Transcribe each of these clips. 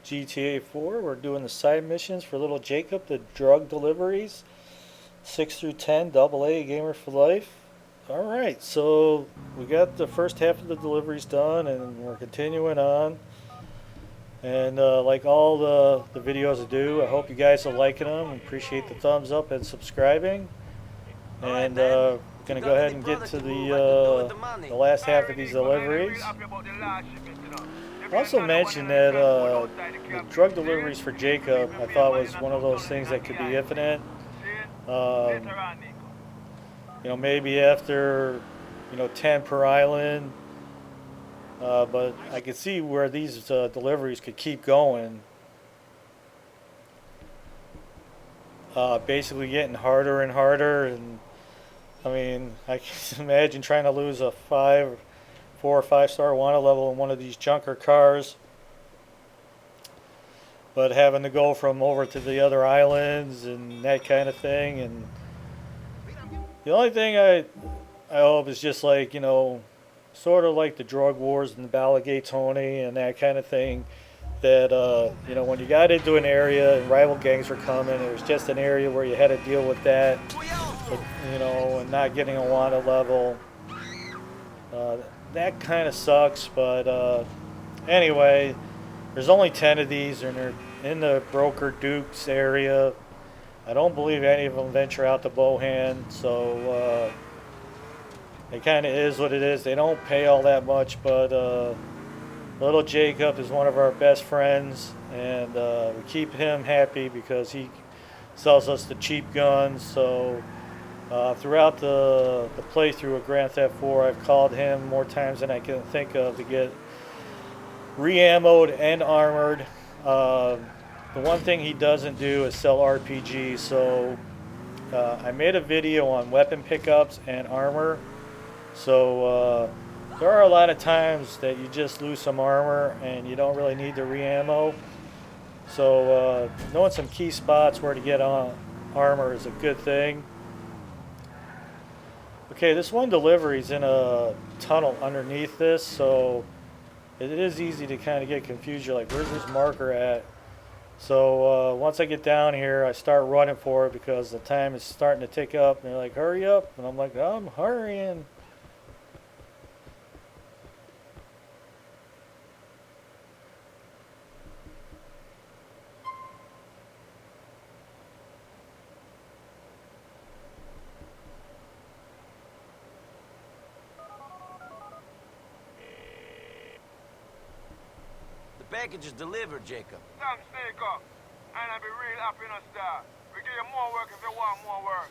GTA 4. We're doing the side missions for little Jacob, the drug deliveries. 6 through 10, double A, gamer for life. Alright, so we got the first half of the deliveries done and we're continuing on. And like all the videos I do, I hope you guys are liking them. Appreciate the thumbs up and subscribing. And we're going to go ahead and get to the last half of these deliveries. Also mentioned that the drug deliveries for Jacob, I thought was one of those things that could be infinite. Um, maybe after, 10 per island. But I could see where these deliveries could keep going. Basically getting harder and harder. And I mean, I can imagine trying to lose a 4 or 5-star wanted level in one of these junker cars. But having to go from over to the other islands and that kind of thing. And the only thing I hope is just like, sort of like the drug wars in the Balagatoni and that kind of thing. That, when you got into an area and rival gangs were coming, it was just an area where you had to deal with that, but, and not getting a wanted level. That kind of sucks, but anyway, there's only 10 of these, and they're in the Broker Dukes area. I don't believe any of them venture out to Bohan, so it kind of is what it is. They don't pay all that much, but little Jacob is one of our best friends, and we keep him happy because he sells us the cheap guns. So throughout the playthrough of Grand Theft 4, I've called him more times than I can think of to get re-ammoed and armored. The one thing he doesn't do is sell RPGs, so I made a video on weapon pickups and armor. So there are a lot of times that you just lose some armor and you don't really need the re-ammo. So knowing some key spots where to get on armor is a good thing. Okay, this one delivery is in a tunnel underneath this, so it is easy to kind of get confused. You're like, where's this marker at? So once I get down here, I start running for it because the time is starting to tick up. And they're like, hurry up. And I'm like, I'm hurrying. The package is delivered, Jacob. Sam Staker, and I'll be real happy in a star. We give you more work if you want more work.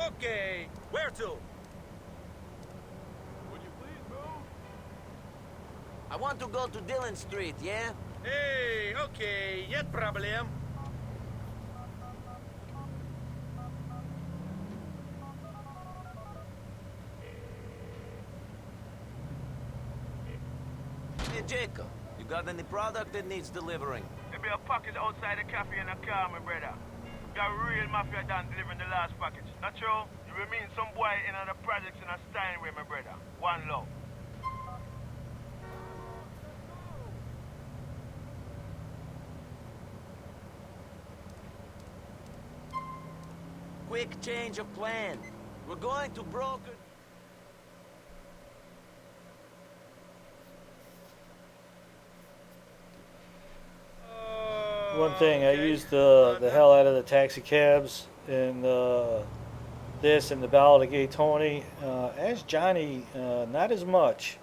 Okay, where to? Would you please move? I want to go to Dillon Street, yeah? Hey, okay, нет проблем. Hey, Jacob, you got any product that needs delivering? There'll be a package outside the cafe in a car, my brother. Got real mafia done delivering the last package. Not true? You will meet some boy in other projects in a Steinway, my brother. One love. Quick change of plan. We're going to broker... One thing, I used the hell out of the taxi cabs in this and the Ballad of Gay Tony. As Johnny, not as much.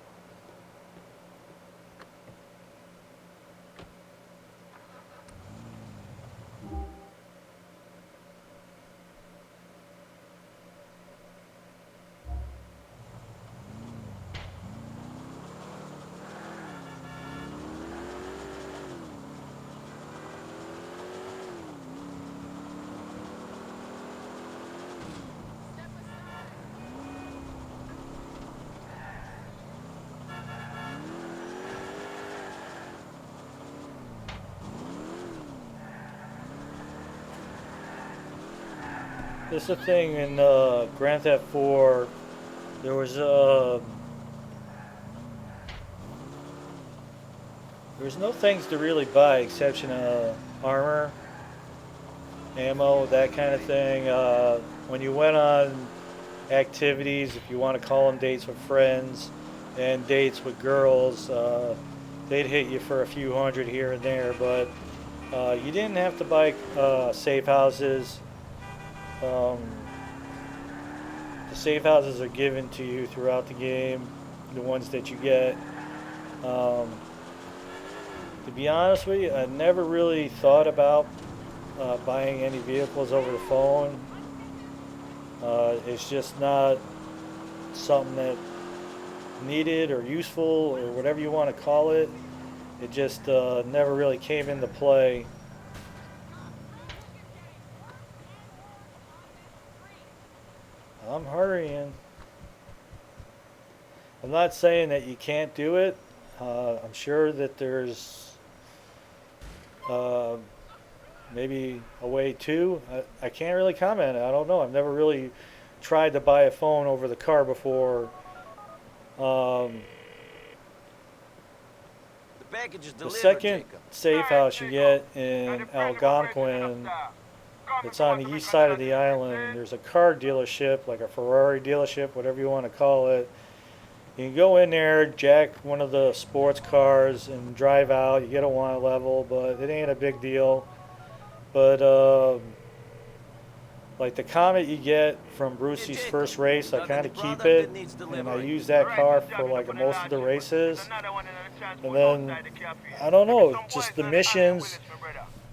This is the thing in Grand Theft 4. There was no things to really buy exception armor, ammo, that kind of thing. When you went on activities, if you want to call them dates with friends and dates with girls, they'd hit you for a few hundred here and there, but you didn't have to buy safe houses. Um, the safe houses are given to you throughout the game, the ones that you get. Um, to be honest with you, I never really thought about buying any vehicles over the phone. It's just not something that needed or useful or whatever you want to call it. It just never really came into play. I'm hurrying. I'm not saying that you can't do it. I'm sure that there's maybe a way to. I can't really comment. I don't know. I've never really tried to buy a phone over the car before. The package is The delivered, second Jacob. safe house you get in Algonquin, it's on the east side of the island. There's a car dealership, like a Ferrari dealership, whatever you want to call it. You can go in there, jack one of the sports cars, and drive out. You get a wanted level, but it ain't a big deal. But like the Comet you get from Brucie's first race, I kind of keep it, and I use that car for like most of the races. And then I don't know, just the missions.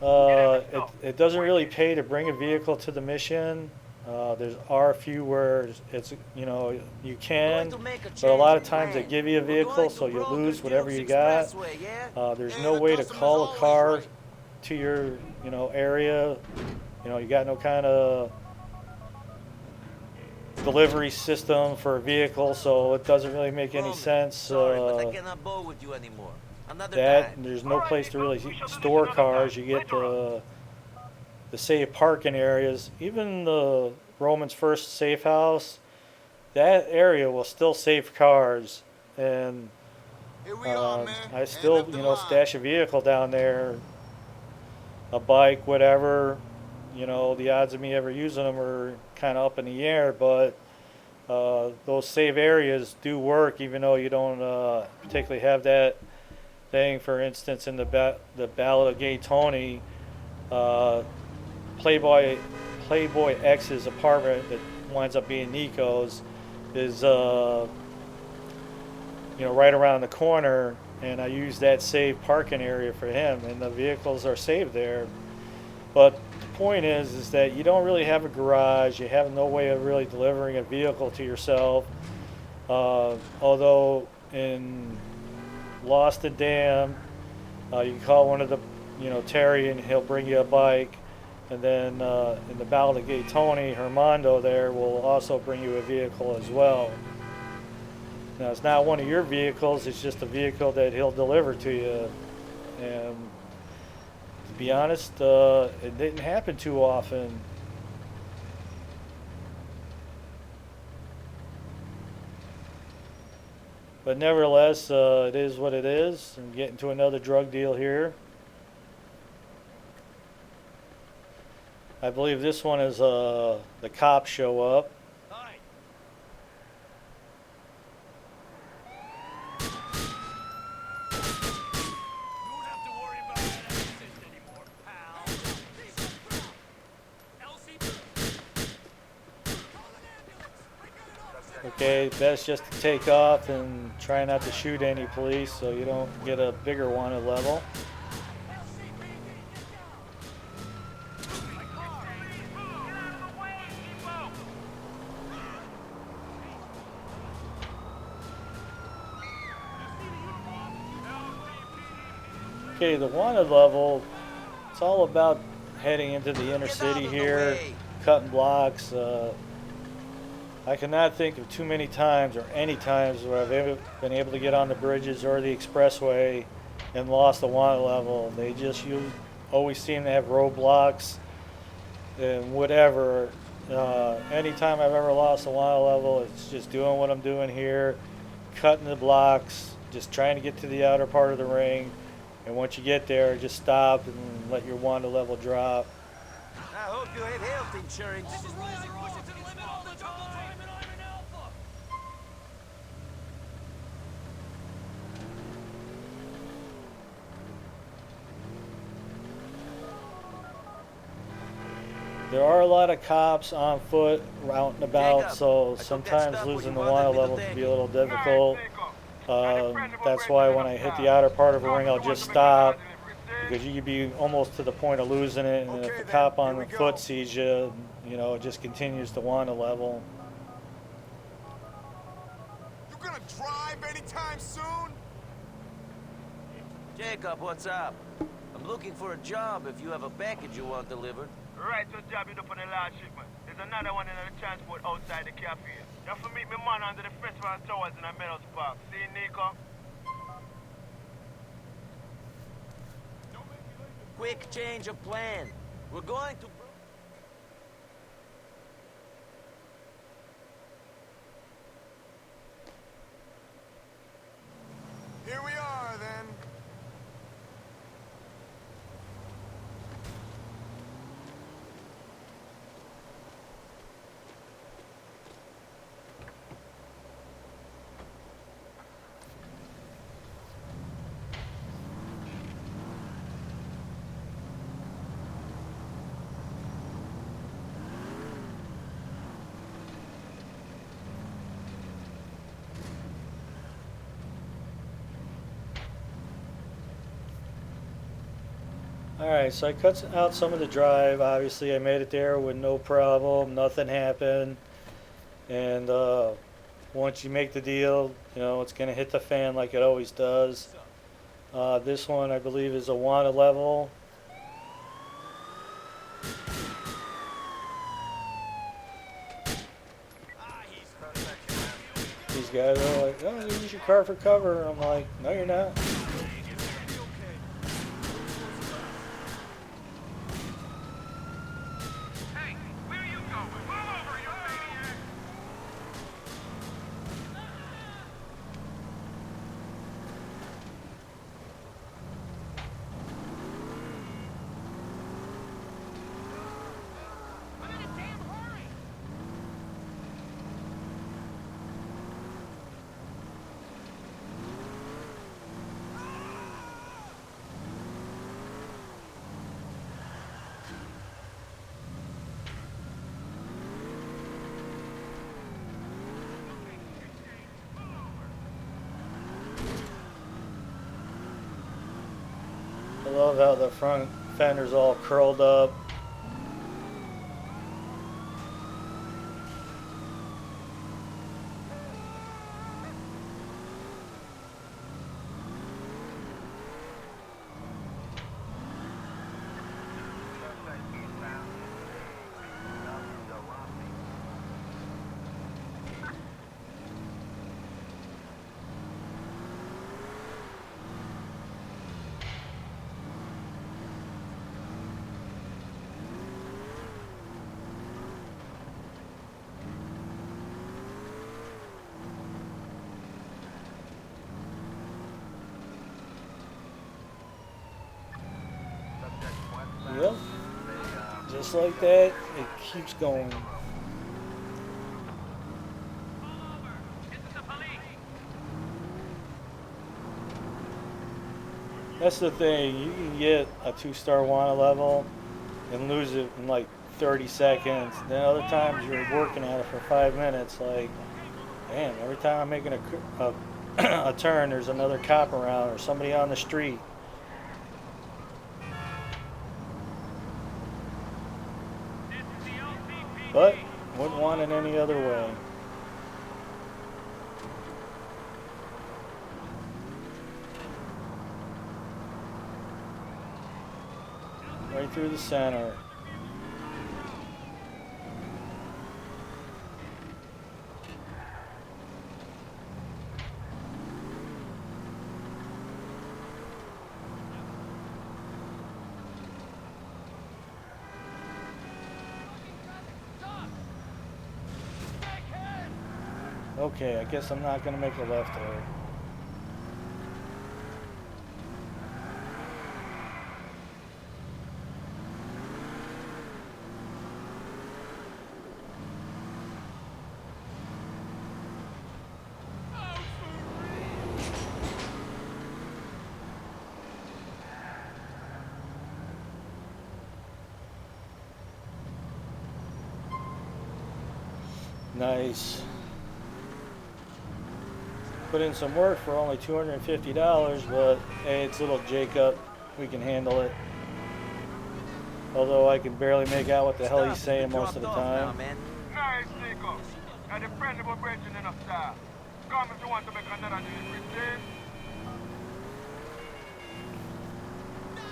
It doesn't really pay to bring a vehicle to the mission. There are a few where it's you can, but a lot of times they give you a vehicle, so you lose whatever you got. There's no way to call a car to your area. You got no kind of delivery system for a vehicle, so it doesn't really make any sense. Sorry, but I cannot bowl with you anymore. Another That time. there's no place to really store cars. You get the safe parking areas. Even the Roman's first safe house, that area will still save cars, and I still stash a vehicle down there, a bike, whatever. The odds of me ever using them are kind of up in the air, but those save areas do work, even though you don't particularly have that thing. For instance, in the Ballad of Gay Tony, Playboy X's apartment that winds up being Nico's is right around the corner, and I use that saved parking area for him, and the vehicles are saved there. But the point is that you don't really have a garage. You have no way of really delivering a vehicle to yourself. Although in Lost and Damned, you can call one of the Terry, and he'll bring you a bike. And then in the Ballad of Gay Tony, Hermondo there will also bring you a vehicle as well. Now, it's not one of your vehicles, it's just a vehicle that he'll deliver to you. And to be honest, it didn't happen too often. But nevertheless, it is what it is. I'm getting to another drug deal here. I believe this one is the cops show up. Hi. You don't have to worry about that accent anymore, pal. Okay, best just to take off and try not to shoot any police so you don't get a bigger wanted level. Okay, the wanted level, it's all about heading into the inner city here, cutting blocks. I cannot think of too many times or any times where I've been able to get on the bridges or the expressway and lost the wanted level. They just always seem to have roadblocks and whatever. Anytime I've ever lost a water level, it's just doing what I'm doing here, cutting the blocks, just trying to get to the outer part of the ring. And once you get there, just stop and let your water level drop. I hope you have health insurance. This is music, push it to the limit all the time, and I'm an alpha! There are a lot of cops on foot out and about, Jacob, so I took that sometimes stuff with losing you the on that water little level can be a little Nice, difficult. Nico. That's why when I hit the outer part of a ring, I'll just stop because you could be almost to the point of losing it, and if a cop on the foot sees you, you know, it just continues to want a level. You gonna drive anytime soon? Jacob, what's up? I'm looking for a job if you have a package you want delivered. Right, so job you do for the last shipment. There's another one in the transport outside the cafe. You have to meet me man under the festival towers in the Meadows Park. See, Nico? Quick change of plan. We're going to... Here we are, then. Alright, so I cut out some of the drive. Obviously, I made it there with no problem. Nothing happened. And once you make the deal, you know, it's going to hit the fan like it always does. This one, I believe, is a wanted level. These guys are like, oh, use your car for cover. I'm like, no, you're not. Hey, where are you going? Pull over, you maniac! I'm in a damn hurry! I love how the front fender's all curled up. Yep. Just like that, it keeps going. Pull over. This is the police. That's the thing. You can get a 2-star wanted level and lose it in like 30 seconds. Then other times you're working at it for 5 minutes. Like, damn, every time I'm making a turn, there's another cop around or somebody on the street. This is the LCPD. But wouldn't want it any other way. Right through the center. Stop! Okay, I guess I'm not gonna make a left there. Nice. Put in some work for only $250, but hey, it's little Jacob. We can handle it. Although I can barely make out what the hell he's Stuff has saying been most of the dropped off now, time. man. Nice, Nico. And the friend of a bridging enough, sir. Come if you want to make another delivery,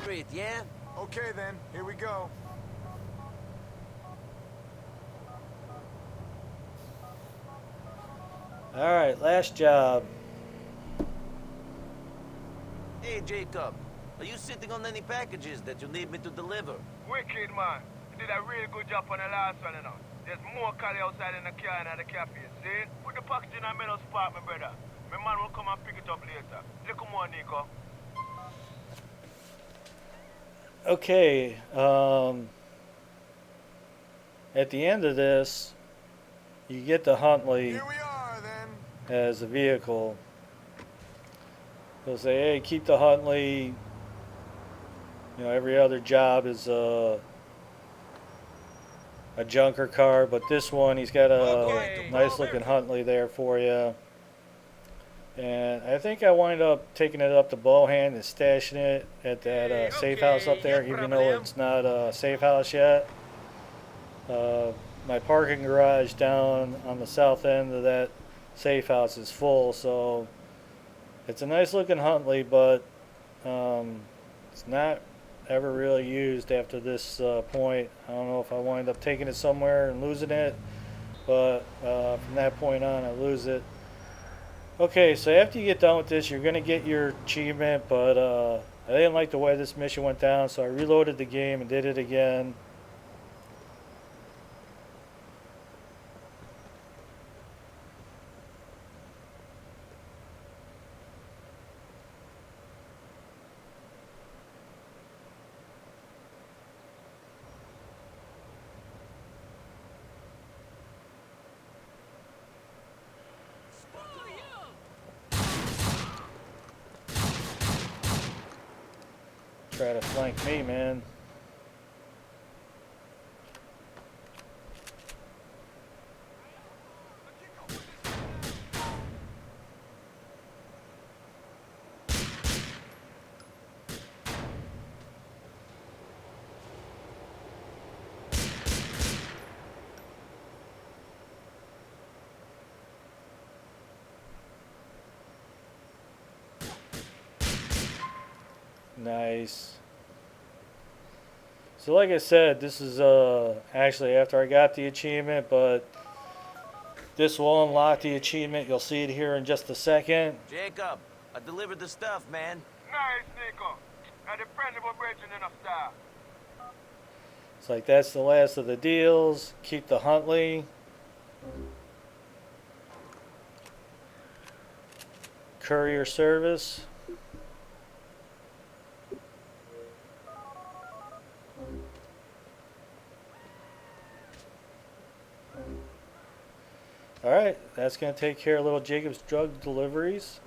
see? Great, yeah? Okay then, here we go. Alright, last job. Hey, Jacob. Are you sitting on any packages that you need me to deliver? Wicked, man. You did a real good job on the last one, you know. There's more Cali outside in the car and at the cafe, see? Put the package in a middle spot, my brother. My man will come and pick it up later. Little more, Nico. Okay, at the end of this, you get the Huntley Here we are then. as a vehicle. They'll say, hey, keep the Huntley. You know, every other job is a junker car, but this one, he's got a nice looking Huntley there for you. And I think I wind up taking it up to Bohan and stashing it at that safe house up there, even though it's not a safe house yet. My parking garage down on the south end of that safe house is full, so it's a nice looking Huntley, but it's not ever really used after this point. I don't know if I wind up taking it somewhere and losing it, but from that point on I lose it. Okay, so after you get done with this, you're going to get your achievement, but I didn't like the way this mission went down, so I reloaded the game and did it again. Try to flank me, man. Nice. So like I said, this is actually after I got the achievement, but this will unlock the achievement. You'll see it here in just a second. Jacob, I delivered the stuff, man. Nice, Nico. And the friend of a bridging enough, sir. It's like that's the last of the deals. Keep the Huntley. Courier service. Alright, that's going to take care of little Jacob's drug deliveries.